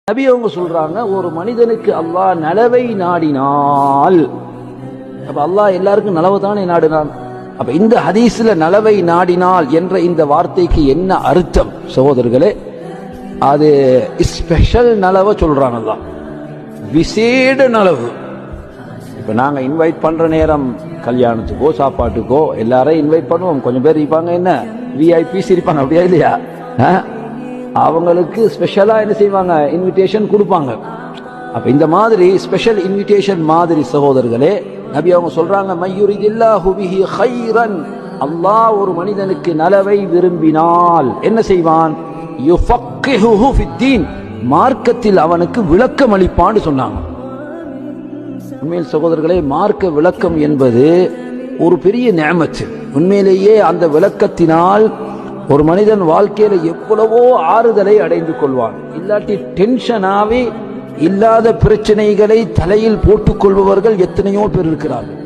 நபி அவங்க சொல்றாங்க, ஒரு மனிதனுக்கு அல்லாஹ் நலவை நாடினால், அப்ப அல்லாஹ் எல்லாருக்கும் நலவை தானே நாடினான். அப்ப இந்த ஹதீஸ்ல நலவை நாடினால் என்ற இந்த வார்த்தைக்கு என்ன அர்த்தம் சகோதரர்களே? அது ஸ்பெஷல் நலவை சொல்றாங்க, அல்லாஹ் விசேட நலவு. இப்ப நாங்க இன்வைட் பண்ற நேரம் கல்யாணத்துக்கோ சாப்பாட்டுக்கோ எல்லாரையும் இன்வைட் பண்ணுவோம். கொஞ்சம் பேர் இருப்பாங்க, என்ன விஐபிஸ் இருப்பாங்க, அப்படியா இல்லையா? அவங்களுக்கு ஸ்பெஷலா என்ன செய்வாங்க, இன்விடேஷன் கொடுப்பாங்க. அப்ப இந்த மாதிரி ஸ்பெஷல் இன்விடேஷன் மாதிரி சகோதரர்களே, நபி அவங்க சொல்றாங்க, மய்யுரிதில்லாஹு பிஹி கைரன், அல்லாஹ் ஒரு மனிதனுக்கு நலவை விரும்பினால் என்ன செய்வான்? யுஃபக்கிஹுஹு ஃபித்தீன், மார்க்கத்தில் அவனுக்கு விளக்கம் அளிப்பான்னு சொன்னாங்க. உண்மையில் சகோதரர்களே, மார்க்க விளக்கம் என்பது ஒரு பெரிய நிஅமத். உண்மையிலேயே அந்த விளக்கத்தினால் ஒரு மனிதன் வாழ்க்கையில எவ்வளவோ ஆறுதலை அடைந்து கொள்வான். இல்லாட்டி டென்ஷனாவே இல்லாத பிரச்சனைகளை தலையில் போட்டுக் கொள்பவர்கள் எத்தனையோ பேர் இருக்கிறார்கள்.